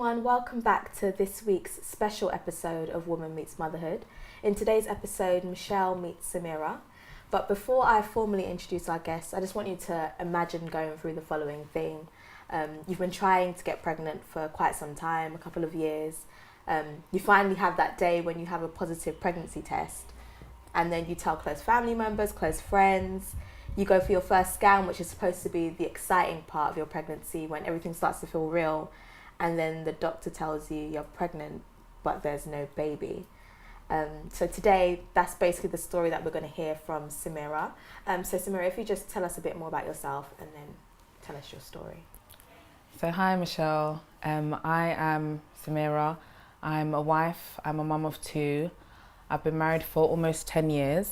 everyone, welcome back to this week's special episode of Woman Meets Motherhood. In today's episode, Michelle meets Samira. But before I formally introduce our guests, I just want you to imagine going through the following thing. You've been trying to get pregnant for quite some time, a couple of years. You finally have that day when you have a positive pregnancy test, and then you tell close family members, close friends. You go for your first scan, which is supposed to be the exciting part of your pregnancy when everything starts to feel real. And then the doctor tells you you're pregnant, but there's no baby. So today, that's basically the story that we're going to hear from Samira. So Samira, if you just tell us a bit more about yourself and then tell us your story. So hi Michelle, I am Samira. I'm a wife, I'm a mum of two. I've been married for almost 10 years.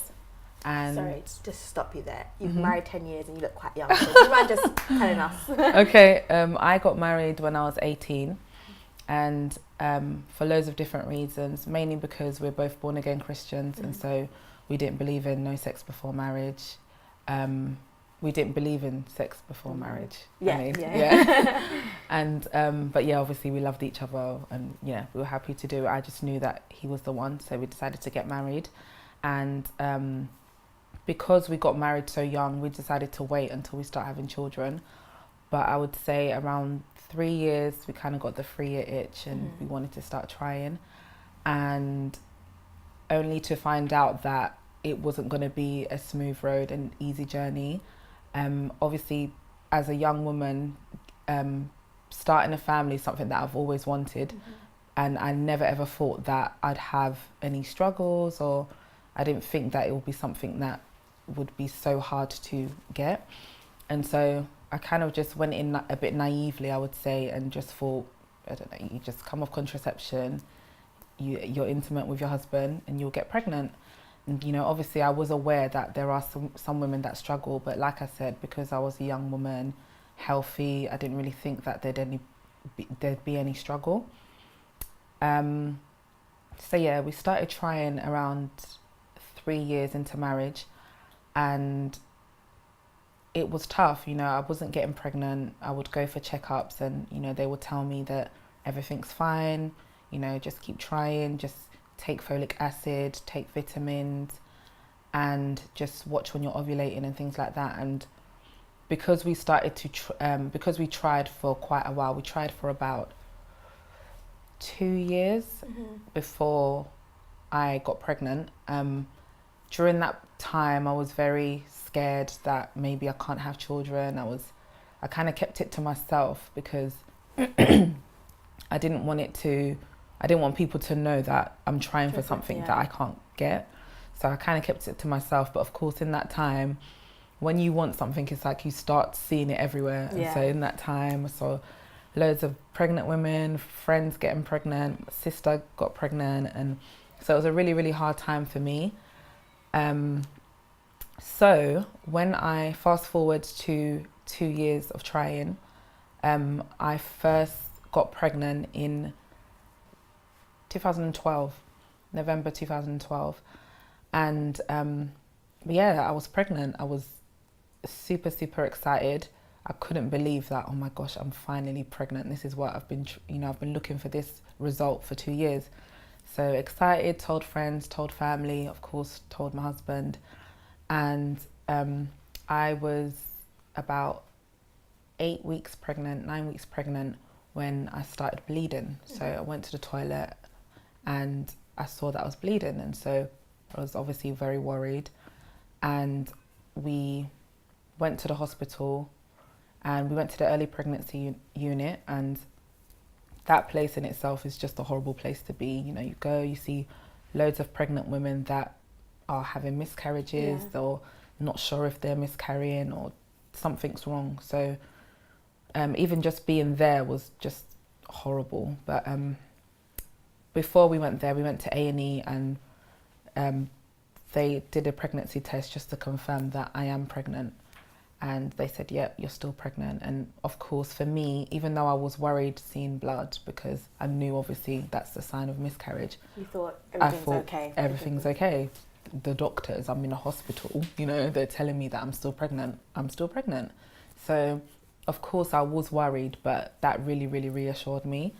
And sorry, just stop you there. You've been married 10 years and you look quite young. So do you mind just telling us? Okay, I got married when I was 18, and for loads of different reasons, mainly because we're both born again Christians, and so we didn't believe in no sex before marriage. We didn't believe in sex before marriage. Yeah. And but yeah, obviously we loved each other, and yeah, we were happy to do it. I just knew that he was the one, so we decided to get married. And because we got married so young, we decided to wait until we start having children. But I would say around 3 years, we kind of got the 3-year itch, and we wanted to start trying. And only to find out that it wasn't going to be a smooth road and easy journey. Obviously, as a young woman, starting a family is something that I've always wanted. And I never ever thought that I'd have any struggles, or I didn't think that it would be something that would be so hard to get. And so I kind of just went in a bit naively, I would say, and just thought, I don't know, you just come off contraception, you're intimate with your husband and you'll get pregnant. And, you know, obviously I was aware that there are some women that struggle, but like I said, because I was a young woman, healthy, I didn't really think that there'd be any struggle. So yeah, we started trying around 3 years into marriage, and it was tough. You know, I wasn't getting pregnant. I would go for checkups, and you know, they would tell me that everything's fine, you know, just keep trying, just take folic acid, take vitamins, and just watch when you're ovulating and things like that. And because we started to because we tried for quite a while, we tried for about 2 years before I got pregnant. During that time, I was very scared that maybe I can't have children. I kind of kept it to myself because I didn't want people to know that I'm trying for something that I can't get. So I kind of kept it to myself. But of course, in that time, when you want something, it's like you start seeing it everywhere. And so in that time, I saw loads of pregnant women, friends getting pregnant, my sister got pregnant, and so it was a really, really hard time for me. So when I fast forward to 2 years of trying, I first got pregnant in 2012, November 2012. And yeah, I was pregnant. I was super, super excited. I couldn't believe that, oh my gosh, I'm finally pregnant. This is what I've been looking for, this result for 2 years. So excited, told friends, told family, of course, told my husband. And I was about 9 weeks pregnant when I started bleeding. So I went to the toilet and I saw that I was bleeding. And so I was obviously very worried. And we went to the hospital, and we went to the early pregnancy unit, and that place in itself is just a horrible place to be. You know, you go, you see loads of pregnant women that are having miscarriages or not sure if they're miscarrying or something's wrong. So even just being there was just horrible. But before we went there, we went to A&E, and they did a pregnancy test just to confirm that I am pregnant. And they said, yeah, you're still pregnant. And of course, for me, even though I was worried seeing blood, because I knew obviously that's the sign of miscarriage. You thought everything's okay? Everything's okay. The doctors, I'm in a hospital, you know, they're telling me that I'm still pregnant. So of course I was worried, but that really, really reassured me.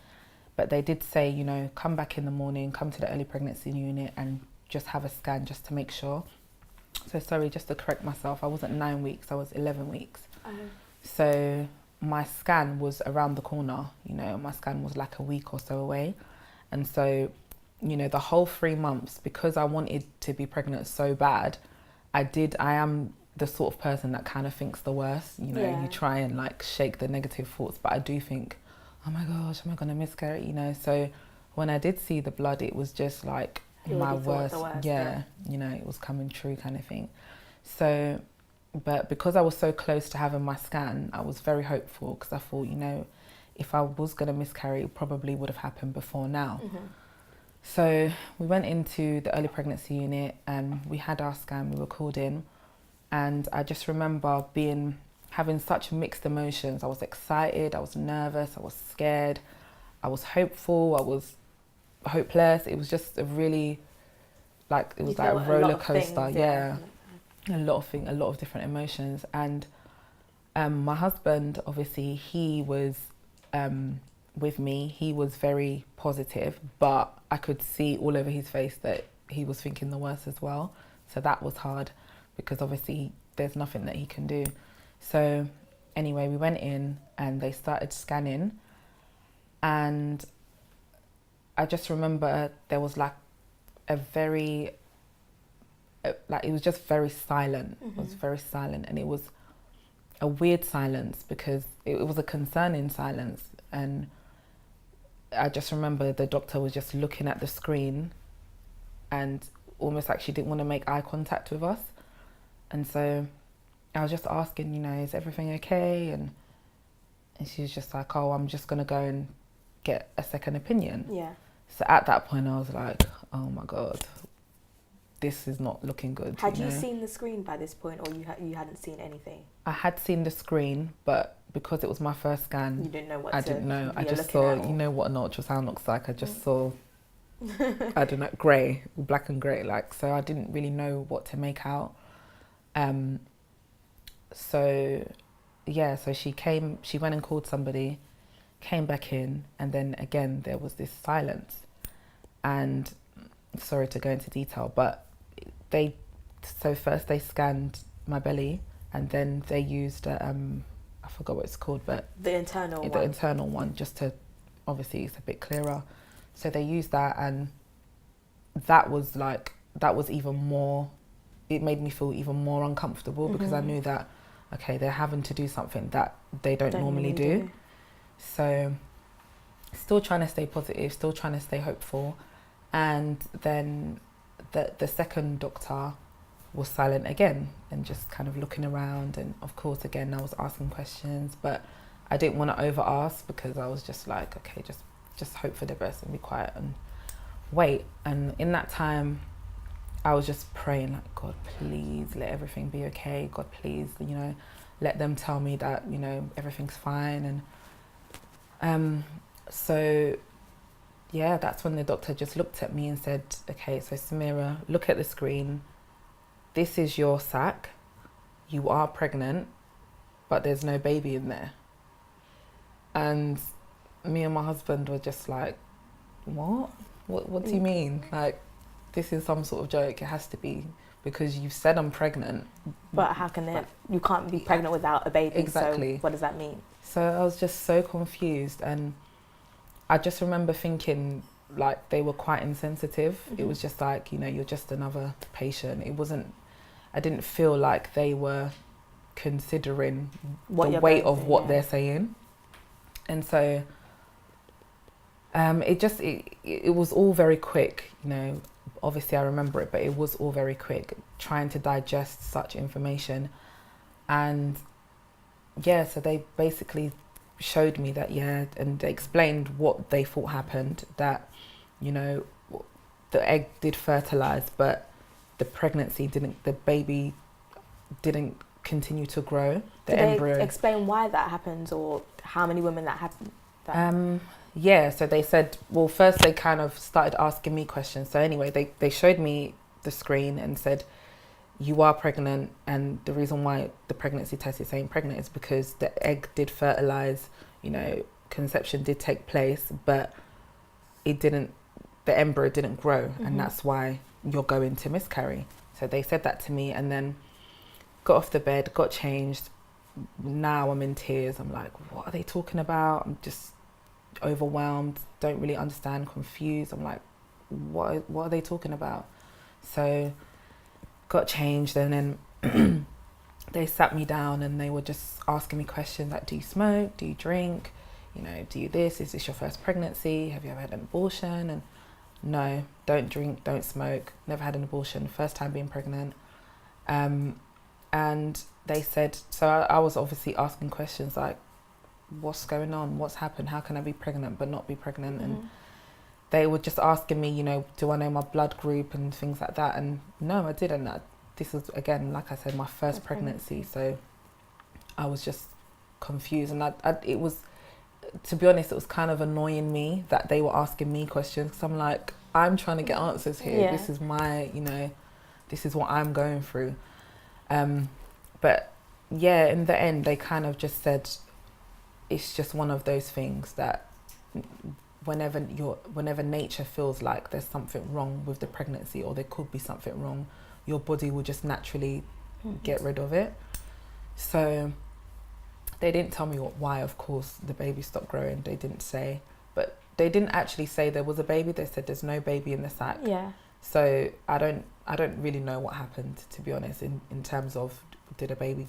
But they did say, you know, come back in the morning, come to the early pregnancy unit and just have a scan just to make sure. So sorry, just to correct myself, I wasn't 9 weeks, I was 11 weeks. So my scan was around the corner, you know, my scan was like a week or so away. And so, you know, the whole 3 months, because I wanted to be pregnant so bad, I am the sort of person that kind of thinks the worst, you know, you try and like shake the negative thoughts, but I do think, oh my gosh, am I going to miscarry, you know? So when I did see the blood, it was just like my worst, you know, it was coming true kind of thing. So, but because I was so close to having my scan, I was very hopeful because I thought, you know, if I was going to miscarry, it probably would have happened before now. So we went into the early pregnancy unit and we had our scan, we were called in, and I just remember having such mixed emotions. I was excited, I was nervous, I was scared, I was hopeful, I was hopeless. It was just a really, like, it was like a roller coaster. A lot of different emotions. And my husband, obviously, he was with me. He was very positive, but I could see all over his face that he was thinking the worst as well. So that was hard because obviously there's nothing that he can do. So anyway, we went in and they started scanning, and I just remember there was like it was just very silent. It was very silent, and it was a weird silence because it was a concerning silence. And I just remember the doctor was just looking at the screen and almost like she didn't want to make eye contact with us. And so I was just asking, you know, is everything okay? And she was just like, oh, I'm just going to go and get a second opinion. So at that point I was like, oh my God, this is not looking good. Had you seen the screen by this point, or you hadn't seen anything? I had seen the screen, but because it was my first scan, you didn't know what I just saw, you know what an ultrasound looks like. I just saw, I don't know, grey, black and grey, like, so I didn't really know what to make out. So she went and called somebody, came back in, and then again there was this silence. And sorry to go into detail, but first they scanned my belly, and then they used I forgot what it's called, but the internal one, just to, obviously it's a bit clearer. So they used that, and that was even more, it made me feel even more uncomfortable because I knew that, okay, they're having to do something that they don't normally do. So still trying to stay positive, still trying to stay hopeful. And then the second doctor was silent again and just kind of looking around. And of course, again, I was asking questions, but I didn't want to over ask because I was just like, okay, just hope for the best and be quiet and wait. And in that time, I was just praying like, God, please let everything be okay. God, please, you know, let them tell me that, you know, everything's fine. And so yeah, that's when the doctor just looked at me and said, okay, so Samira, look at the screen. This is your sac. You are pregnant, but there's no baby in there. And me and my husband were just like, what? What do you mean? Like, this is some sort of joke. It has to be, because you've said I'm pregnant. But how can you can't be pregnant without a baby. Exactly. So what does that mean? So I was just so confused, and I just remember thinking like they were quite insensitive. It was just like, you know, you're just another patient. I didn't feel like they were considering the weight of what they're saying. And so it was all very quick, you know. Obviously I remember it, but it was all very quick, trying to digest such information. And yeah, so they basically showed me that, and they explained what they thought happened, that, you know, the egg did fertilize, but the baby didn't continue to grow. The embryo. They explain why that happens, or how many women that happen? So they said, well, first they kind of started asking me questions. So anyway, they showed me the screen and said, you are pregnant, and the reason why the pregnancy test is saying pregnant is because the egg did fertilize, you know, conception did take place, but the embryo didn't grow, and that's why you're going to miscarry. So they said that to me, and then got off the bed, got changed. Now I'm in tears. I'm like, what are they talking about? I'm just overwhelmed, don't really understand, confused. I'm like, what are they talking about? So got changed, and then they sat me down and they were just asking me questions like, do you smoke? Do you drink? You know, do you this? Is this your first pregnancy? Have you ever had an abortion? And no, don't drink, don't smoke, never had an abortion, first time being pregnant. And they said, so I was obviously asking questions like, what's going on? What's happened? How can I be pregnant but not be pregnant? And they were just asking me, you know, do I know my blood group and things like that? And no, I didn't. This was, again, like I said, my first pregnancy. So I was just confused. And it was, to be honest, it was kind of annoying me that they were asking me questions. Because I'm like, I'm trying to get answers here. Yeah. This is my, you know, this is what I'm going through. But yeah, in the end, they kind of just said, it's just one of those things that whenever nature feels like there's something wrong with the pregnancy, or there could be something wrong, your body will just naturally get rid of it. So they didn't tell me why, of course, the baby stopped growing. They didn't say, but they didn't actually say there was a baby. They said there's no baby in the sac. Yeah. So I don't really know what happened, to be honest, in terms of did a baby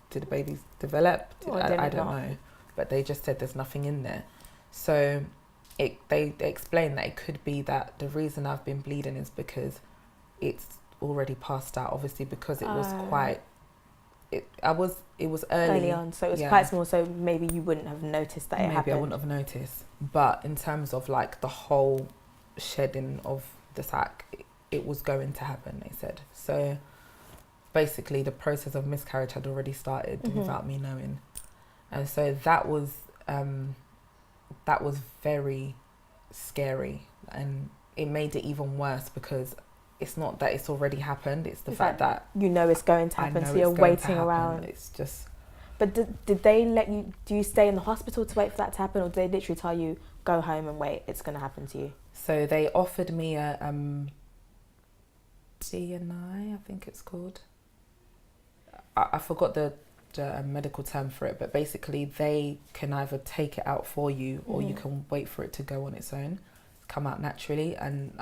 develop? I don't know. But they just said there's nothing in there. So they explained that it could be that the reason I've been bleeding is because it's already passed out, obviously, because it was quite, it was early on, so it was quite small, so maybe you wouldn't have noticed that it happened. Maybe I wouldn't have noticed. But in terms of like the whole shedding of the sac, it was going to happen, they said. So basically the process of miscarriage had already started without me knowing. And so that was very scary, and it made it even worse because it's not that it's already happened, it's the fact that you know it's going to happen, so you're waiting around. It's just. But did they let you, do you stay in the hospital to wait for that to happen, or did they literally tell you, go home and wait, it's going to happen to you? So they offered me a DNI, I think it's called. I forgot the medical term for it, but basically they can either take it out for you or you can wait for it to go on its own, come out naturally. And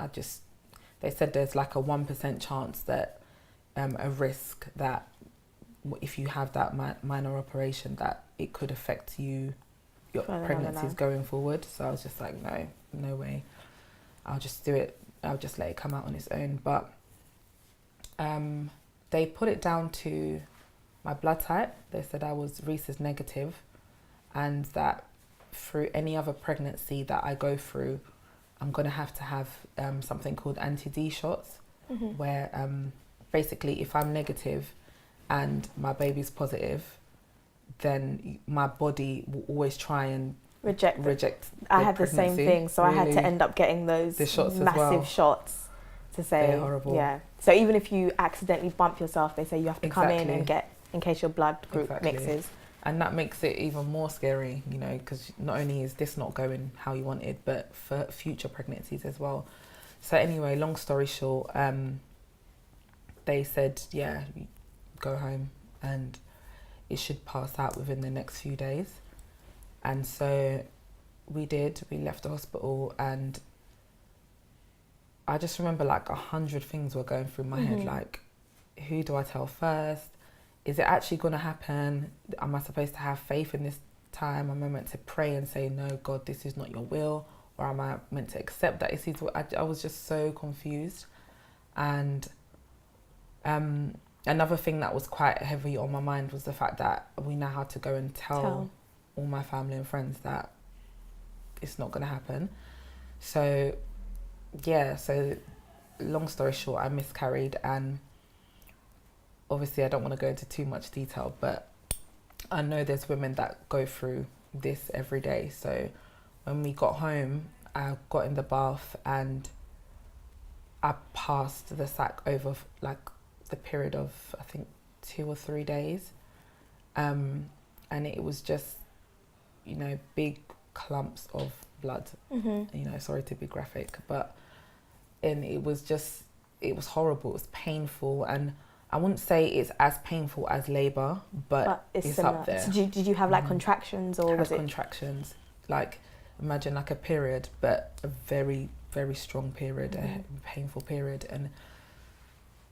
they said there's like a 1% chance that a risk that if you have that minor operation that it could affect your pregnancies going forward. So I was just like, no way, I'll just do it, I'll just let it come out on its own. But they put it down to my blood type. They said I was rhesus negative, and that through any other pregnancy that I go through, I'm going to have something called anti-D shots, where basically if I'm negative and my baby's positive, then my body will always try and reject I had the same thing, so really? I had to end up getting those massive shots to say, they're horrible. Yeah. So even if you accidentally bump yourself, they say you have to come in and get, in case your blood group mixes. And that makes it even more scary, you know, because not only is this not going how you wanted, but for future pregnancies as well. So anyway, long story short, they said, yeah, go home and it should pass out within the next few days. And so we left the hospital, and I just remember like 100 things were going through my head, like, who do I tell first? Is it actually going to happen? Am I supposed to have faith in this time? Am I meant to pray and say, no, God, this is not your will? Or am I meant to accept that it's his will? I was just so confused. And another thing that was quite heavy on my mind was the fact that we now had to go and tell all my family and friends that it's not going to happen. So, yeah, so long story short, I miscarried, and obviously I don't want to go into too much detail, but I know there's women that go through this every day. So when we got home, I got in the bath and I passed the sac over like the period of, I think, 2 or 3 days. And it was just, you know, big clumps of blood. You know, sorry to be graphic, but and it was horrible. It was painful, and I wouldn't say it's as painful as labour, but it's up there. So did you have like contractions, or was it contractions? Like, imagine like a period, but a very, very strong period, a painful period, and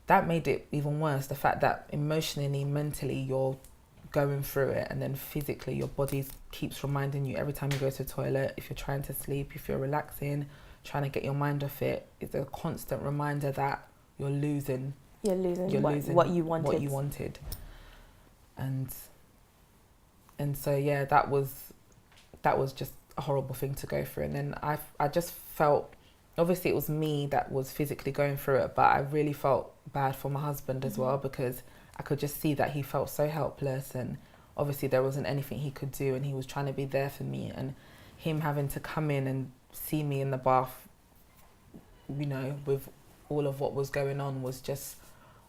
that made it even worse. The fact that emotionally, mentally, you're going through it, and then physically, your body keeps reminding you every time you go to the toilet, if you're trying to sleep, if you're relaxing, trying to get your mind off it. It's a constant reminder that you're losing what you wanted. And so yeah, that was just a horrible thing to go through. And then I just felt, obviously it was me that was physically going through it, but I really felt bad for my husband as well, because I could just see that he felt so helpless, and obviously there wasn't anything he could do, and he was trying to be there for me, and him having to come in and see me in the bath, you know, with all of what was going on, was just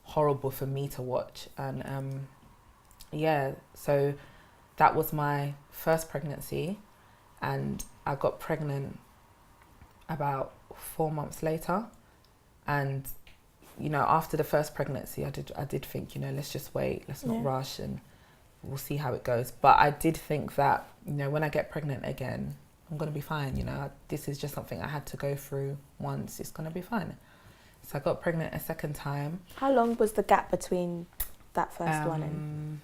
horrible for me to watch. And so that was my first pregnancy, and I got pregnant about 4 months later. And you know, after the first pregnancy, I did think, you know, let's just wait, let's not rush, and we'll see how it goes. But I did think that, you know, when I get pregnant again, I'm going to be fine. You know, this is just something I had to go through once. It's going to be fine. So I got pregnant a second time. How long was the gap between that first one and?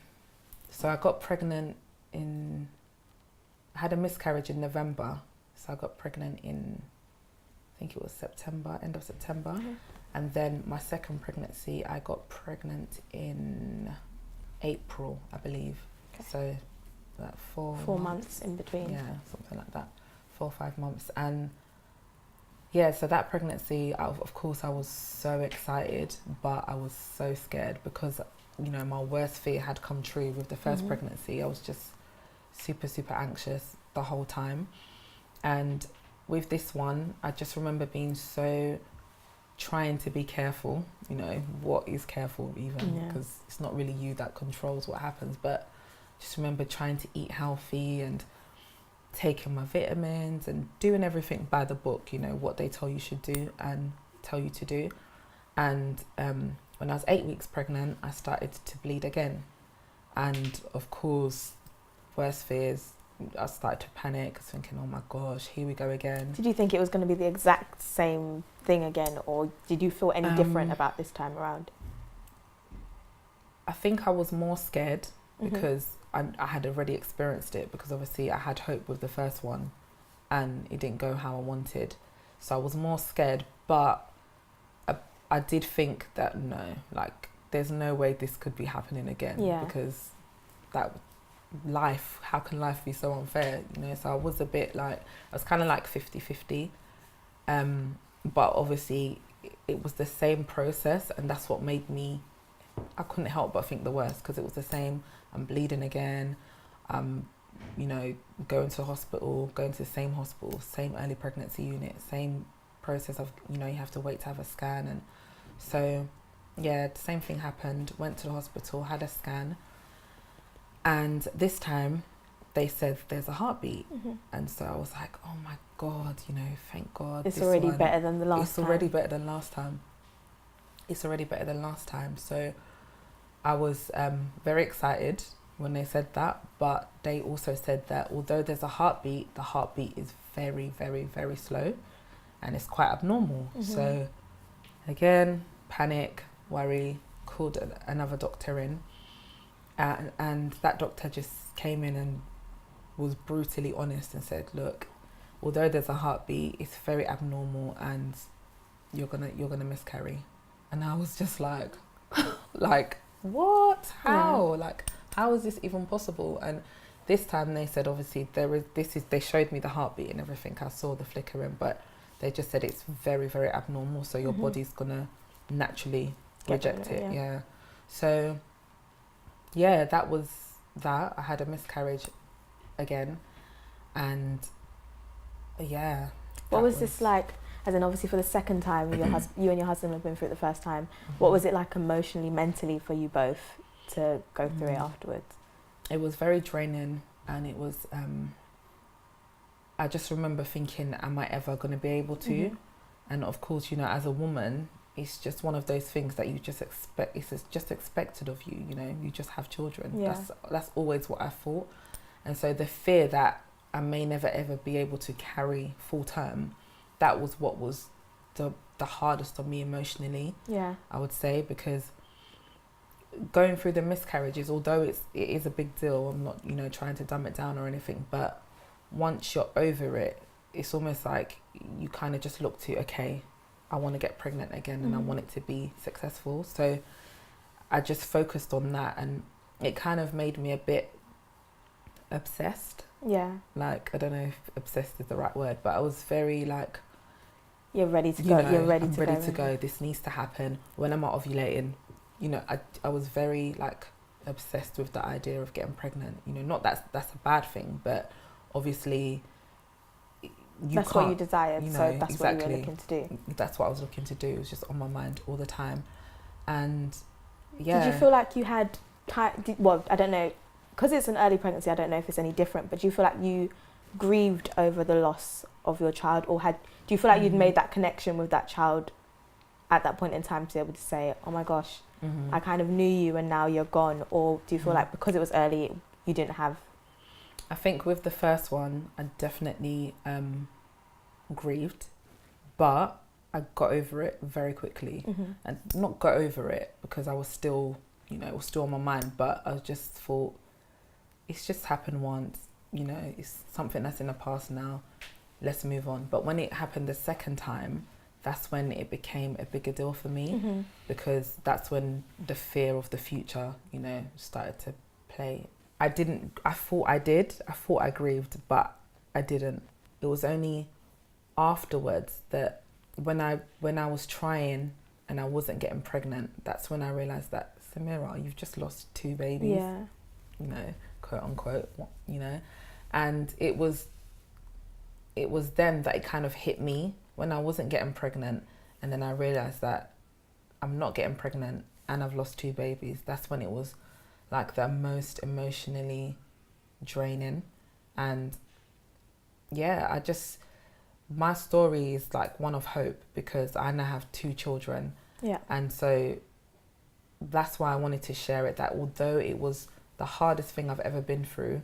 So I got pregnant I had a miscarriage in November. So I got pregnant in, I think it was September, end of September. And then my second pregnancy, I got pregnant in April, I believe. Okay. So like 4 months in between. Yeah, something like that. 4 or 5 months. And yeah, so that pregnancy, of course, I was so excited, but I was so scared because, you know, my worst fear had come true with the first pregnancy. I was just super, super anxious the whole time. And with this one, I just remember being so trying to be careful, you know, what is careful even, because it's not really you that controls what happens, but just remember trying to eat healthy and taking my vitamins and doing everything by the book, you know, what they tell you should do and tell you to do. And when I was 8 weeks pregnant, I started to bleed again. And of course, worst fears, I started to panic, thinking, oh my gosh, here we go again. Did you think it was going to be the exact same thing again, or did you feel any different about this time around? I think I was more scared because I had already experienced it, because obviously I had hope with the first one and it didn't go how I wanted. So I was more scared, but I did think that no, like there's no way this could be happening again, because that life, how can life be so unfair, you know? So I was a bit like, I was kind of like 50-50, but obviously it was the same process, and that's what made me, I couldn't help but think the worst, because it was the same. I'm bleeding again, you know, going to hospital, going to the same hospital, same early pregnancy unit, same process of, you know, you have to wait to have a scan. And so yeah, the same thing happened. Went to the hospital, had a scan, and this time they said there's a heartbeat. And so I was like, oh my God, you know, thank God. It's already better than the last time. It's already better than last time. It's already better than last time. So I was very excited when they said that, but they also said that although there's a heartbeat, the heartbeat is very, very, very slow and it's quite abnormal. So again, panic, worry, called another doctor in, and that doctor just came in and was brutally honest and said, look, although there's a heartbeat, it's very abnormal and you're gonna miscarry. And I was just like like, what? How? Like, how is this even possible? And this time they said, obviously they showed me the heartbeat and everything. I saw the flickering, but they just said it's very, very abnormal, so your body's gonna naturally reject it. Yeah. So yeah, that was that. I had a miscarriage again, and yeah. What was this like? As in, obviously, for the second time, you and your husband have been through it the first time. What was it like emotionally, mentally for you both to go through it afterwards? It was very draining, and it was. I just remember thinking, am I ever going to be able to? And of course, you know, as a woman, it's just one of those things that you just expect. It's just expected of you. You know, you just have children. Yeah. That's always what I thought. And so the fear that I may never ever be able to carry full term, that was what was the hardest on me emotionally. Yeah. I would say, because going through the miscarriages, although it is a big deal, I'm not, you know, trying to dumb it down or anything, but once you're over it, it's almost like you kind of just look to, okay, I want to get pregnant again and I want it to be successful. So I just focused on that, and it kind of made me a bit obsessed. Yeah. Like, I don't know if obsessed is the right word, but I was very like, you're ready to go. I'm ready to go. This needs to happen. When am I ovulating? You know, I was very like obsessed with the idea of getting pregnant. You know, not that's a bad thing, but obviously that's what you desired, you know, so that's exactly what you were looking to do. That's what I was looking to do. It was just on my mind all the time. And yeah. Did you feel like you had time? Well, I don't know, because it's an early pregnancy, I don't know if it's any different, but do you feel like you grieved over the loss of your child, or do you feel like you'd made that connection with that child at that point in time to be able to say, oh my gosh, I kind of knew you and now you're gone? Or do you feel like because it was early, you didn't have? I think with the first one, I definitely grieved, but I got over it very quickly. And not got over it because I was still, you know, it was still on my mind, but I just thought, it's just happened once, you know, it's something that's in the past now, let's move on. But when it happened the second time, that's when it became a bigger deal for me, because that's when the fear of the future, you know, started to play. I thought I grieved, but I didn't. It was only afterwards that when I was trying and I wasn't getting pregnant, that's when I realised that, Samira, you've just lost 2 babies, you know, quote unquote, you know. And it was then that it kind of hit me, when I wasn't getting pregnant, and then I realised that I'm not getting pregnant and I've lost 2 babies. That's when it was like the most emotionally draining. And yeah, my story is like one of hope, because I now have 2 children. Yeah. And so that's why I wanted to share it, that although it was the hardest thing I've ever been through,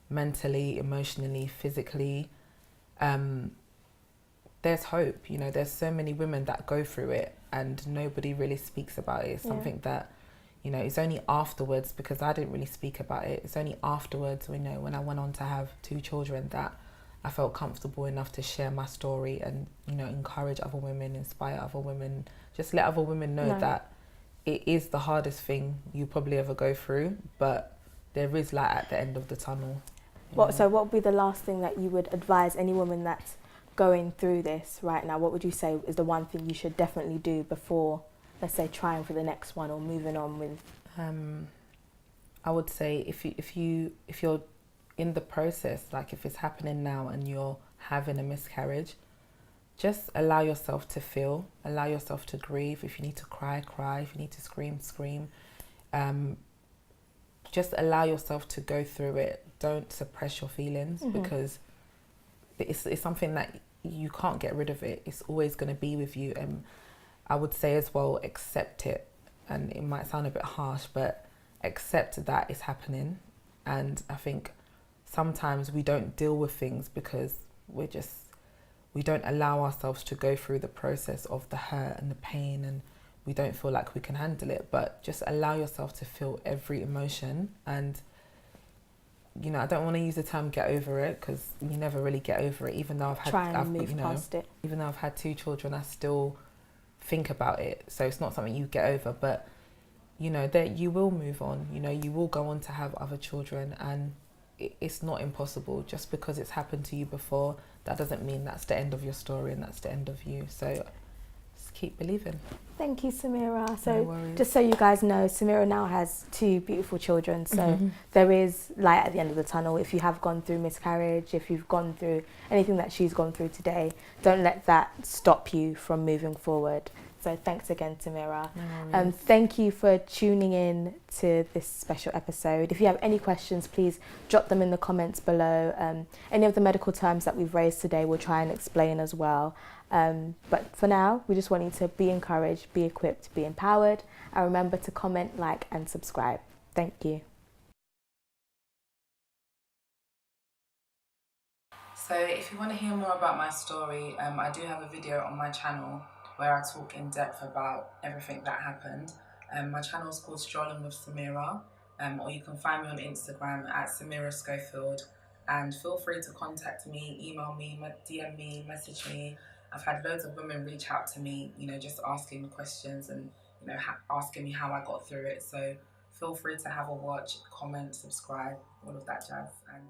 mentally, emotionally, physically, there's hope. You know, there's so many women that go through it and nobody really speaks about it. It's something that, you know, it's only afterwards, because I didn't really speak about it. It's only afterwards, you know, when I went on to have 2 children, that I felt comfortable enough to share my story and, you know, encourage other women, inspire other women, just let other women know that it is the hardest thing you probably ever go through, but there is light at the end of the tunnel. So what would be the last thing that you would advise any woman that's going through this right now? What would you say is the one thing you should definitely do before, let's say, trying for the next one or moving on with? I would say if you're in the process, like if it's happening now and you're having a miscarriage, just allow yourself to feel, allow yourself to grieve. If you need to cry, cry. If you need to scream, scream. Just allow yourself to go through it. Don't suppress your feelings, because it's something that you can't get rid of it. It's always going to be with you. And I would say as well, accept it. And it might sound a bit harsh, but accept that it's happening. And I think sometimes we don't deal with things because we don't allow ourselves to go through the process of the hurt and the pain, and we don't feel like we can handle it. But just allow yourself to feel every emotion. And, you know, I don't want to use the term get over it, because you never really get over it. Even though I've moved past it. Even though I've had 2 children, I still think about it. So it's not something you get over, but, you know, that you will move on. You know, you will go on to have other children, and it's not impossible. Just because it's happened to you before, that doesn't mean that's the end of your story and that's the end of you. So just keep believing. Thank you, Samira. So no worries. Just so you guys know, Samira now has 2 beautiful children. So there is light at the end of the tunnel. If you have gone through miscarriage, if you've gone through anything that she's gone through today, don't let that stop you from moving forward. So thanks again, Samira. No worries. Thank you for tuning in to this special episode. If you have any questions, please drop them in the comments below. Any of the medical terms that we've raised today, we'll try and explain as well. But for now, we just want you to be encouraged, be equipped, be empowered, and remember to comment, like, and subscribe. Thank you. So if you want to hear more about my story, I do have a video on my channel where I talk in depth about everything that happened. My channel is called Strolling with Samira, or you can find me on Instagram at Samira Schofield. And feel free to contact me, email me, DM me, message me. I've had loads of women reach out to me, just asking questions and asking me how I got through it. So feel free to have a watch, comment, subscribe, all of that jazz. And